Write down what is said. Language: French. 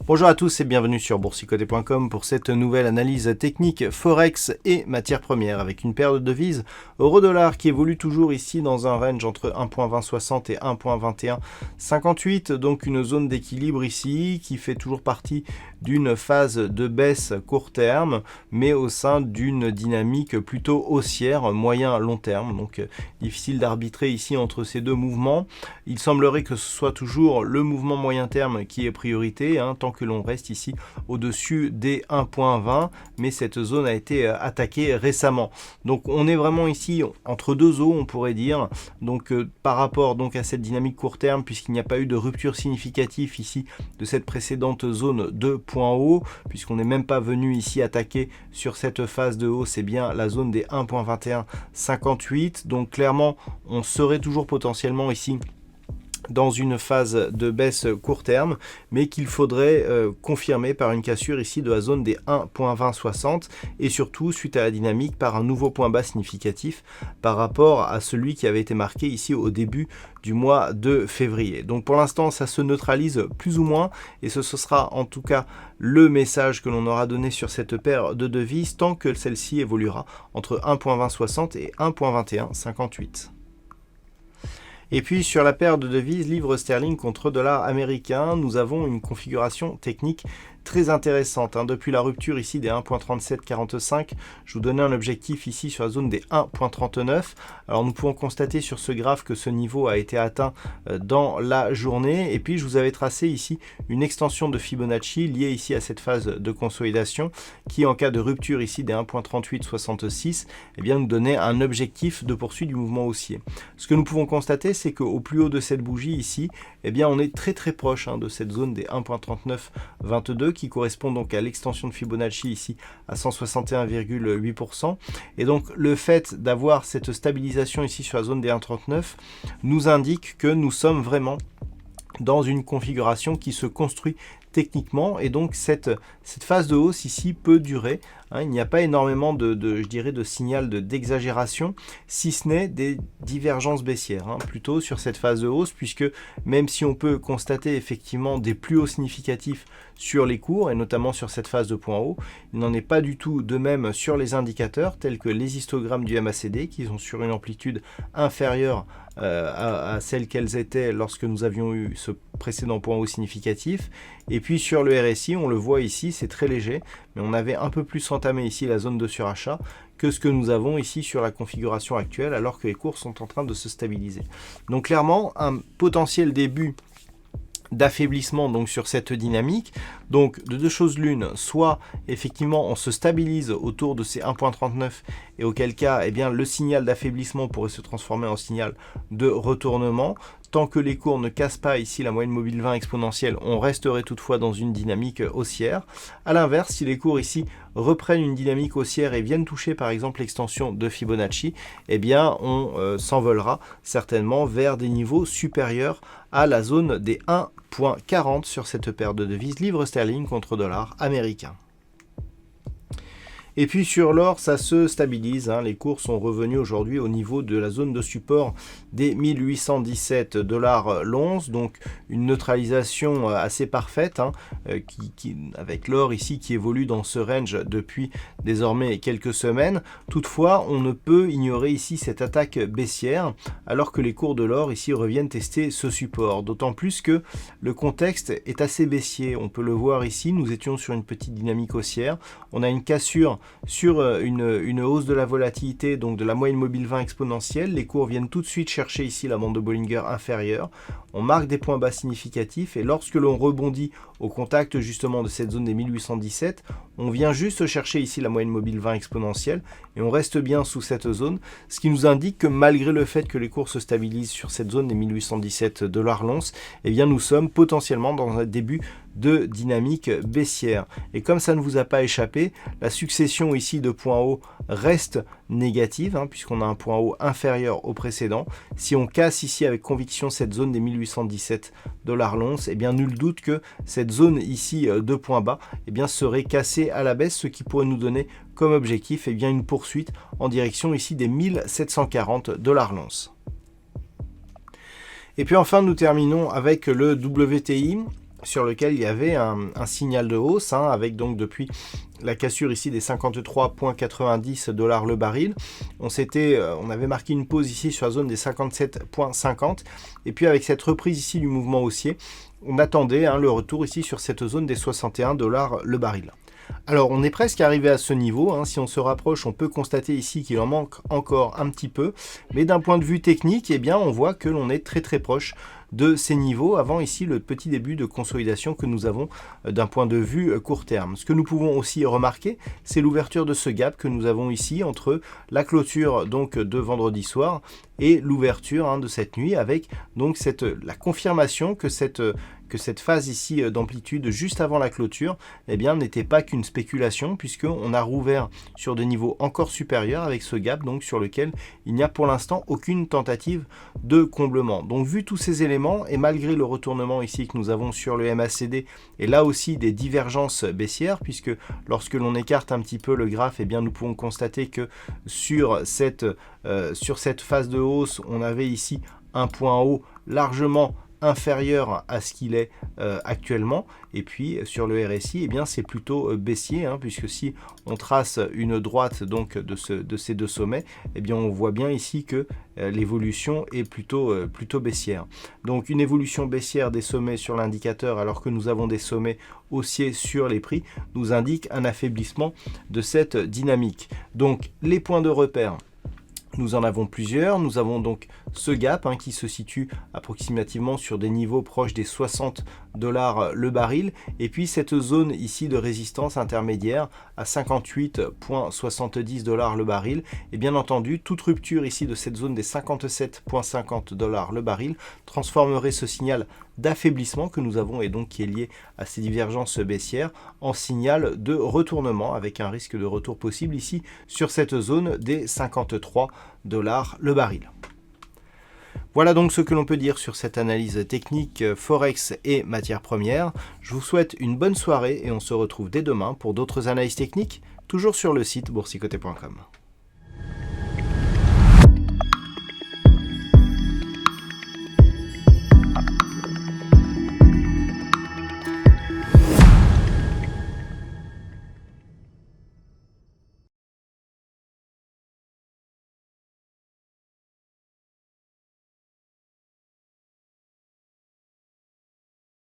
Bonjour à tous et bienvenue sur boursicoté.com pour cette nouvelle analyse technique Forex et matières premières avec une paire de devises euro-dollar qui évolue toujours ici dans un range entre 1.2060 et 1.2158, donc une zone d'équilibre ici qui fait toujours partie d'une phase de baisse court terme mais au sein d'une dynamique plutôt haussière moyen-long terme, donc difficile d'arbitrer ici entre ces deux mouvements. Il semblerait que ce soit toujours le mouvement moyen terme qui est priorité, tant que l'on reste ici au-dessus des 1.20, mais cette zone a été attaquée récemment. Donc on est vraiment ici entre deux eaux, on pourrait dire, donc par rapport donc à cette dynamique court terme, puisqu'il n'y a pas eu de rupture significative ici de cette précédente zone de point haut, puisqu'on n'est même pas venu ici attaquer sur cette phase de haut, c'est bien la zone des 1.2158, donc clairement on serait toujours potentiellement ici dans une phase de baisse court terme, mais qu'il faudrait confirmer par une cassure ici de la zone des 1.2060 et surtout suite à la dynamique par un nouveau point bas significatif par rapport à celui qui avait été marqué ici au début du mois de février. Donc pour l'instant ça se neutralise plus ou moins et ce sera en tout cas le message que l'on aura donné sur cette paire de devises tant que celle-ci évoluera entre 1.2060 et 1.2158. Et puis sur la paire de devises livre sterling contre dollar américain, nous avons une configuration technique très intéressante. Depuis la rupture ici des 1.3745, je vous donnais un objectif ici sur la zone des 1.39. Alors nous pouvons constater sur ce graphe que ce niveau a été atteint dans la journée. Et puis je vous avais tracé ici une extension de Fibonacci liée ici à cette phase de consolidation qui en cas de rupture ici des 1.3866, nous donnait un objectif de poursuite du mouvement haussier. Ce que nous pouvons constater, c'est qu'au plus haut de cette bougie ici, on est très proche de cette zone des 1.3922 qui correspond donc à l'extension de Fibonacci ici à 161,8%. Et donc le fait d'avoir cette stabilisation ici sur la zone des 1.39 nous indique que nous sommes vraiment dans une configuration qui se construit techniquement et donc cette phase de hausse ici peut durer. Il n'y a pas énormément de signal d'exagération, si ce n'est des divergences baissières, plutôt sur cette phase de hausse, puisque même si on peut constater effectivement des plus hauts significatifs sur les cours, et notamment sur cette phase de point haut, il n'en est pas du tout de même sur les indicateurs, tels que les histogrammes du MACD, qui sont sur une amplitude inférieure à celle qu'elles étaient lorsque nous avions eu ce précédent point haut significatif. Et puis sur le RSI, on le voit ici, c'est très léger, mais on avait un peu plus entamé ici la zone de surachat que ce que nous avons ici sur la configuration actuelle, alors que les cours sont en train de se stabiliser. Donc clairement, un potentiel début d'affaiblissement donc sur cette dynamique. Donc de deux choses l'une, soit effectivement on se stabilise autour de ces 1.39 et auquel cas le signal d'affaiblissement pourrait se transformer en signal de retournement. Tant que les cours ne cassent pas ici la moyenne mobile 20 exponentielle, on resterait toutefois dans une dynamique haussière. A l'inverse, si les cours ici reprennent une dynamique haussière et viennent toucher par exemple l'extension de Fibonacci, on s'envolera certainement vers des niveaux supérieurs à la zone des 1.40 sur cette paire de devises livre sterling contre dollar américain. Et puis sur l'or, ça se stabilise, les cours sont revenus aujourd'hui au niveau de la zone de support des 1817 $ l'once, donc une neutralisation assez parfaite avec l'or ici qui évolue dans ce range depuis désormais quelques semaines. Toutefois, on ne peut ignorer ici cette attaque baissière alors que les cours de l'or ici reviennent tester ce support, d'autant plus que le contexte est assez baissier. On peut le voir ici, nous étions sur une petite dynamique haussière, on a une cassure sur une hausse de la volatilité, donc de la moyenne mobile 20 exponentielle. Les cours viennent tout de suite chercher ici la bande de Bollinger inférieure. On marque des points bas significatifs et lorsque l'on rebondit au contact justement de cette zone des 1817, on vient juste chercher ici la moyenne mobile 20 exponentielle et on reste bien sous cette zone, ce qui nous indique que malgré le fait que les cours se stabilisent sur cette zone des 1817 $ l'once, nous sommes potentiellement dans un début de dynamique baissière. Et comme ça ne vous a pas échappé, la succession ici de points hauts reste négative, puisqu'on a un point haut inférieur au précédent. Si on casse ici avec conviction cette zone des 1817 $ l'once, eh bien nul doute que cette zone ici de points bas serait cassée à la baisse, ce qui pourrait nous donner comme objectif une poursuite en direction ici des 1740 $ l'once. Et puis enfin, nous terminons avec le WTI, sur lequel il y avait un signal de hausse, avec donc depuis la cassure ici des 53,90 $ le baril. On avait marqué une pause ici sur la zone des 57,50, et puis avec cette reprise ici du mouvement haussier, on attendait le retour ici sur cette zone des 61 $ le baril. Alors on est presque arrivé à ce niveau, si on se rapproche on peut constater ici qu'il en manque encore un petit peu, mais d'un point de vue technique, on voit que l'on est très proche de ces niveaux avant ici le petit début de consolidation que nous avons d'un point de vue court terme. Ce que nous pouvons aussi remarquer, c'est l'ouverture de ce gap que nous avons ici entre la clôture donc de vendredi soir et l'ouverture de cette nuit, avec donc la confirmation que cette phase ici d'amplitude juste avant la clôture n'était pas qu'une spéculation, puisqu'on a rouvert sur des niveaux encore supérieurs avec ce gap donc sur lequel il n'y a pour l'instant aucune tentative de comblement. Donc vu tous ces éléments et malgré le retournement ici que nous avons sur le MACD et là aussi des divergences baissières, puisque lorsque l'on écarte un petit peu le graphe, nous pouvons constater que sur cette phase de hausse, on avait ici un point haut largement inférieur à ce qu'il est actuellement, et puis sur le RSI c'est plutôt baissier, puisque si on trace une droite donc de ces deux sommets, on voit bien ici que l'évolution est plutôt baissière. Donc une évolution baissière des sommets sur l'indicateur alors que nous avons des sommets haussiers sur les prix nous indique un affaiblissement de cette dynamique. Donc les points de repère, nous en avons plusieurs. Nous avons donc ce gap qui se situe approximativement sur des niveaux proches des 60 $ le baril, et puis cette zone ici de résistance intermédiaire à 58,70 $ le baril. Et bien entendu, toute rupture ici de cette zone des 57,50 $ le baril transformerait ce signal d'affaiblissement que nous avons et donc qui est lié à ces divergences baissières en signal de retournement, avec un risque de retour possible ici sur cette zone des 53 $ le baril. Voilà donc ce que l'on peut dire sur cette analyse technique Forex et matières premières. Je vous souhaite une bonne soirée et on se retrouve dès demain pour d'autres analyses techniques, toujours sur le site boursicoté.com.